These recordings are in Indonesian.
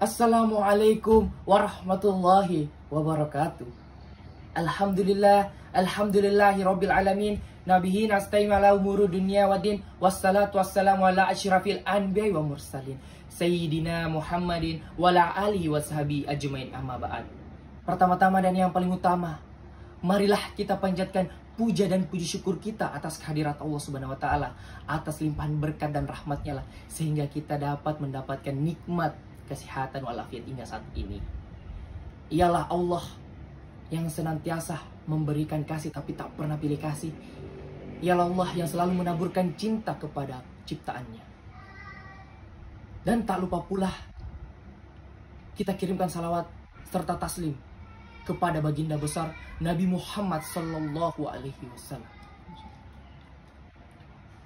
Assalamualaikum warahmatullahi wabarakatuh. Alhamdulillahi rabbil alamin. Nabihin astaima la umuru dunya wa din. Wassalatu wassalamu ala asyrafil anbiya wa mursalin Sayyidina Muhammadin wa ala alihi wa sahbihi ajmain, amma ba'd. Pertama-tama dan yang paling utama, marilah kita panjatkan puja dan puji syukur kita atas kehadirat Allah Subhanahu wa taala, atas limpahan berkat dan rahmatnya lah, sehingga kita dapat mendapatkan nikmat kesehatan walafiat hingga saat ini. Ialah Allah yang senantiasa memberikan kasih tapi tak pernah pilih kasih. Ialah Allah yang selalu menaburkan cinta kepada ciptaannya. Dan tak lupa pula kita kirimkan salawat serta taslim kepada baginda besar Nabi Muhammad sallallahu alaihi wasallam.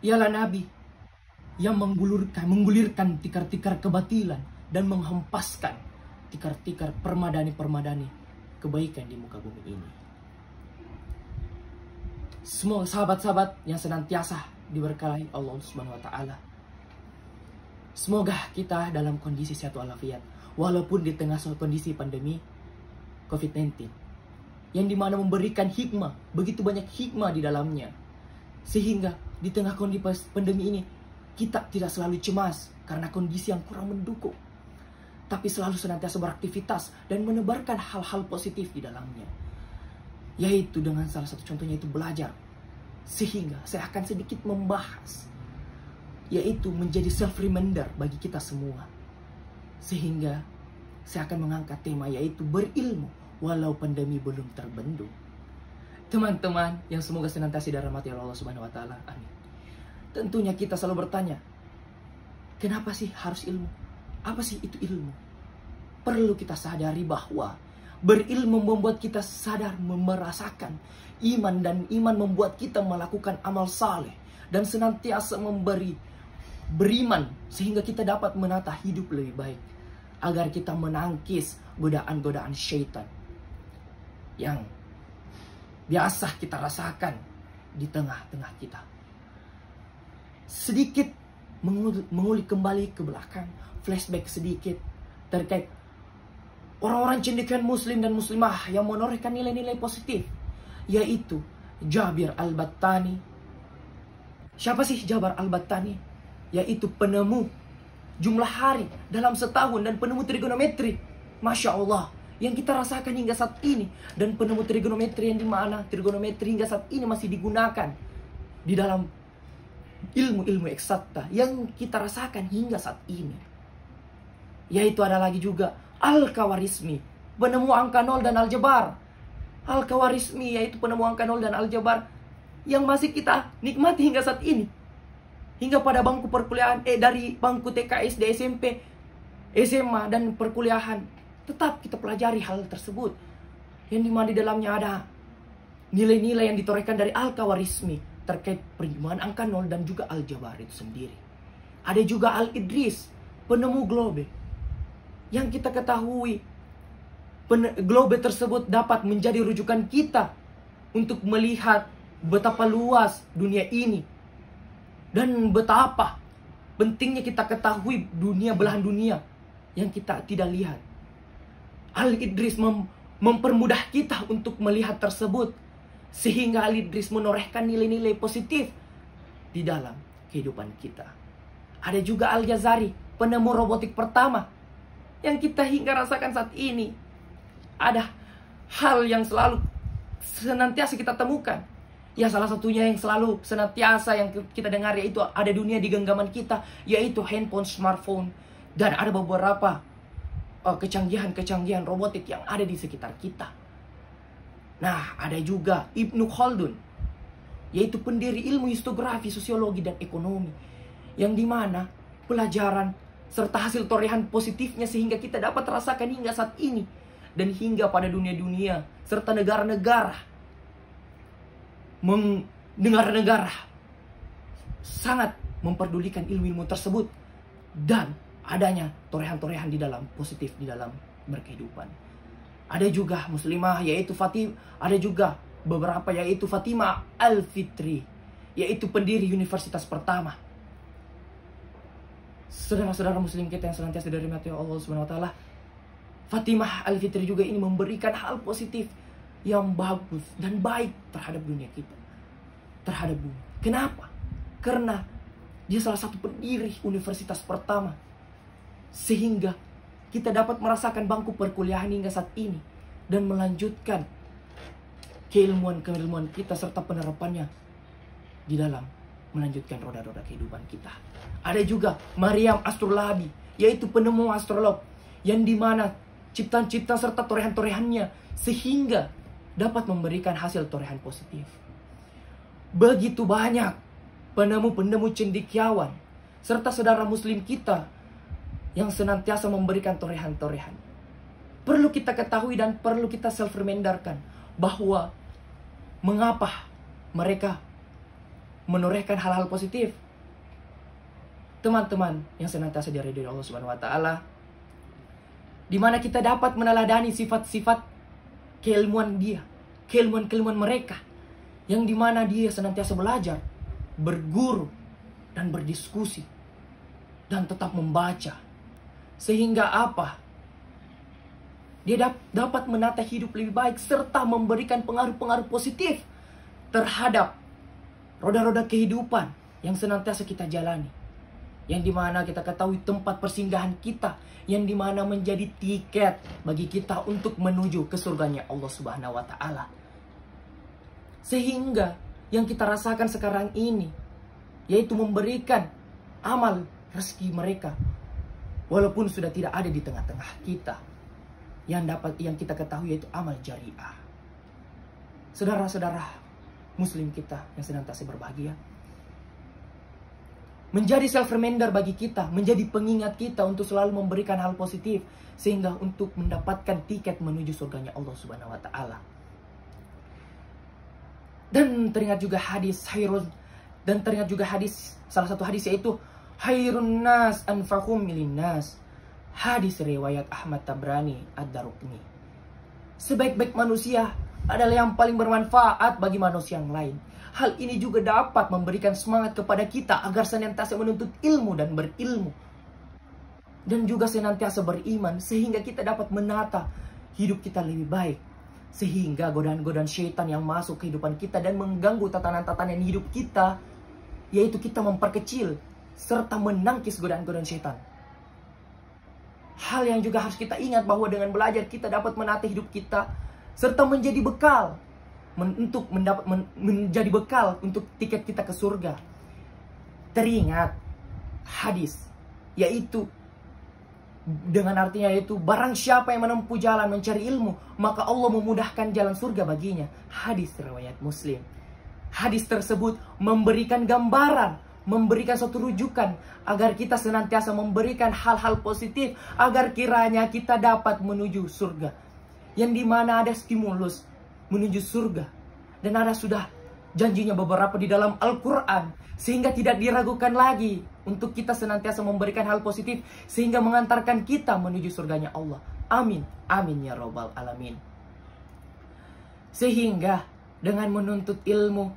Ialah Nabi yang menggulirkan tikar-tikar kebatilan dan menghempaskan tikar-tikar permadani-permadani kebaikan di muka bumi ini. Semua sahabat-sahabat yang senantiasa diberkahi Allah Subhanahu wa taala, semoga kita dalam kondisi sehat walafiat walaupun di tengah kondisi pandemi COVID-19 yang dimana memberikan hikmah, begitu banyak hikmah di dalamnya, sehingga di tengah kondisi pandemi ini kita tidak selalu cemas karena kondisi yang kurang mendukung, tapi selalu senantiasa beraktivitas dan menebarkan hal-hal positif di dalamnya. Yaitu dengan salah satu contohnya itu belajar. Sehingga saya akan sedikit membahas, yaitu menjadi self-reminder bagi kita semua. Sehingga saya akan mengangkat tema yaitu berilmu walau pandemi belum terbendung. Teman-teman yang semoga senantiasa dirahmati Allah Subhanahu wa taala. Amin. Tentunya kita selalu bertanya, kenapa sih harus ilmu? Apa sih itu ilmu? Perlu kita sadari bahwa berilmu membuat kita sadar merasakan iman, dan iman membuat kita melakukan amal saleh dan senantiasa beriman sehingga kita dapat menata hidup lebih baik agar kita menangkis godaan-godaan syaitan yang biasa kita rasakan di tengah-tengah kita. Sedikit mengulik kembali ke belakang, flashback sedikit terkait orang-orang cendekiawan muslim dan muslimah yang menorehkan nilai-nilai positif, yaitu Jabir Al-Battani. Siapa sih Jabir Al-Battani? Yaitu penemu jumlah hari dalam setahun dan penemu trigonometri, Masya Allah, yang kita rasakan hingga saat ini. Dan penemu trigonometri yang dimana trigonometri hingga saat ini masih digunakan di dalam ilmu-ilmu eksakta yang kita rasakan hingga saat ini. Yaitu ada lagi juga Al-Khawarizmi, penemu angka 0 dan aljabar. Al-Khawarizmi yaitu penemu angka 0 dan aljabar yang masih kita nikmati hingga saat ini. Hingga pada bangku perkuliahan, dari bangku TK, SD, SMP, SMA, dan perkuliahan, tetap kita pelajari hal tersebut. Yang dimana di dalamnya ada nilai-nilai yang ditorehkan dari Al-Khawarizmi terkait perhitungan angka 0 dan juga aljabar itu sendiri. Ada juga Al-Idris, penemu globe. Yang kita ketahui, globe tersebut dapat menjadi rujukan kita untuk melihat betapa luas dunia ini dan betapa pentingnya kita ketahui belahan dunia yang kita tidak lihat. Al-Idris mempermudah kita untuk melihat tersebut, sehingga Al-Idris menorehkan nilai-nilai positif di dalam kehidupan kita. Ada juga Al-Jazari, penemu robotik pertama, yang kita hingga rasakan saat ini. Ada hal yang selalu senantiasa kita temukan. Ya, salah satunya yang selalu senantiasa yang kita dengar yaitu ada dunia di genggaman kita, yaitu handphone, smartphone. Dan ada beberapa kecanggihan-kecanggihan robotik yang ada di sekitar kita. Nah, ada juga Ibnu Khaldun, yaitu pendiri ilmu historiografi, sosiologi, dan ekonomi. Yang dimana pelajaran serta hasil torehan positifnya sehingga kita dapat rasakan hingga saat ini. Dan hingga pada dunia-dunia serta negara-negara sangat memperdulikan ilmu-ilmu tersebut. Dan adanya torehan-torehan di dalam positif di dalam berkehidupan. Ada juga muslimah yaitu ada juga beberapa yaitu Fatimah Al-Fitri, yaitu pendiri universitas pertama saudara-saudara muslim kita yang senantiasa dirahmati Allah Subhanahu wa taala, Fatimah Al-Fitri juga ini memberikan hal positif yang bagus dan baik terhadap dunia kita, terhadap bumi. Kenapa? Karena dia salah satu pendiri universitas pertama, sehingga kita dapat merasakan bangku perkuliahan hingga saat ini dan melanjutkan keilmuan kita serta penerapannya di dalam melanjutkan roda-roda kehidupan kita. Ada juga Maryam Astrolabi, yaitu penemu astrolog, yang dimana ciptaan-ciptaan serta torehan-torehannya sehingga dapat memberikan hasil torehan positif. Begitu banyak penemu-penemu cendekiawan serta saudara muslim kita yang senantiasa memberikan torehan-torehan. Perlu kita ketahui dan perlu kita self-reminderkan bahwa mengapa mereka menorehkan hal-hal positif. Teman-teman yang senantiasa diridhoi Allah Subhanahu wa taala, di mana kita dapat meneladani sifat-sifat keilmuan dia, keilmuan mereka, yang dimana dia senantiasa belajar, berguru, dan berdiskusi, dan tetap membaca. Sehingga apa? Dia dapat menata hidup lebih baik, serta memberikan pengaruh-pengaruh positif terhadap roda-roda kehidupan yang senantiasa kita jalani. Yang dimana kita ketahui tempat persinggahan kita, yang dimana menjadi tiket bagi kita untuk menuju ke surganya Allah Subhanahu wa taala. Sehingga yang kita rasakan sekarang ini, yaitu memberikan amal rezeki mereka, walaupun sudah tidak ada di tengah-tengah kita, yang kita ketahui yaitu amal jariah. Saudara-saudara muslim kita yang senantiasa berbahagia, menjadi self-reminder bagi kita, menjadi pengingat kita untuk selalu memberikan hal positif, sehingga untuk mendapatkan tiket menuju surganya Allah Subhanahu wa taala. Dan teringat juga hadis salah satu hadis, yaitu Hairun nas anfaqum milinnas, hadis riwayat Ahmad Tabrani Ad-Darukni. Sebaik-baik manusia adalah yang paling bermanfaat bagi manusia yang lain. Hal ini juga dapat memberikan semangat kepada kita agar senantiasa menuntut ilmu dan berilmu, dan juga senantiasa beriman, sehingga kita dapat menata hidup kita lebih baik, sehingga godaan-godaan syaitan yang masuk ke kehidupan kita dan mengganggu tatanan-tatanan hidup kita, yaitu kita memperkecil serta menangkis godaan-godaan syaitan. Hal yang juga harus kita ingat bahwa dengan belajar kita dapat menata hidup kita serta menjadi bekal menjadi bekal untuk tiket kita ke surga. Teringat hadis, yaitu dengan artinya yaitu barang siapa yang menempuh jalan mencari ilmu, maka Allah memudahkan jalan surga baginya. Hadis riwayat Muslim. Hadis tersebut memberikan gambaran, memberikan suatu rujukan agar kita senantiasa memberikan hal-hal positif agar kiranya kita dapat menuju surga, yang dimana ada stimulus menuju surga, dan ada sudah janjinya beberapa di dalam Al-Quran, sehingga tidak diragukan lagi untuk kita senantiasa memberikan hal positif sehingga mengantarkan kita menuju surganya Allah. Amin, amin ya robbal alamin. Sehingga dengan menuntut ilmu,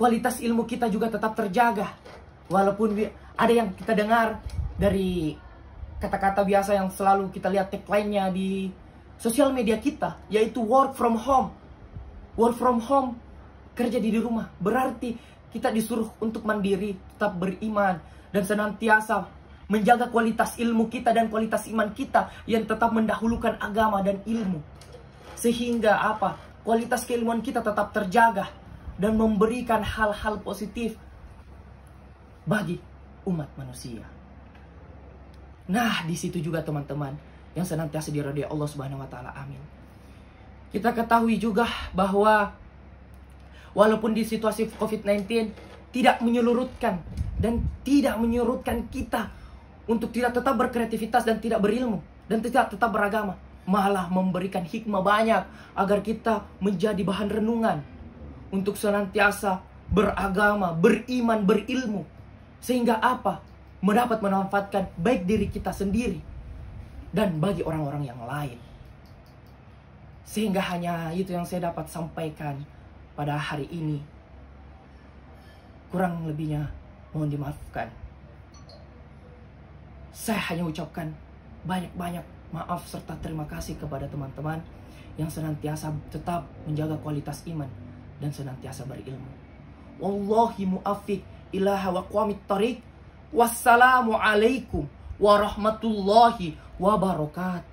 kualitas ilmu kita juga tetap terjaga. Walaupun ada yang kita dengar dari kata-kata biasa yang selalu kita lihat tagline-nya di sosial media kita, yaitu work from home. Work from home, kerja di rumah, berarti kita disuruh untuk mandiri, tetap beriman, dan senantiasa menjaga kualitas ilmu kita dan kualitas iman kita yang tetap mendahulukan agama dan ilmu. Sehingga apa? Kualitas keilmuan kita tetap terjaga dan memberikan hal-hal positif bagi umat manusia. Nah, di situ juga teman-teman yang senantiasa diridhoi Allah Subhanahu wa taala. Amin. Kita ketahui juga bahwa walaupun di situasi COVID-19 tidak menyurutkan dan tidak menyurutkan kita untuk tidak tetap berkreativitas dan tidak berilmu dan tidak tetap beragama, malah memberikan hikmah banyak agar kita menjadi bahan renungan untuk senantiasa beragama, beriman, berilmu, sehingga apa? Mendapat memanfaatkan baik diri kita sendiri dan bagi orang-orang yang lain. Sehingga hanya itu yang saya dapat sampaikan pada hari ini. Kurang lebihnya mohon dimaafkan. Saya hanya ucapkan banyak-banyak maaf serta terima kasih kepada teman-teman yang senantiasa tetap menjaga kualitas iman dan senantiasa berilmu. Wallahi mu'afiq ila aqwamit thariq. Wassalamualaikum warahmatullahi wabarakatuh.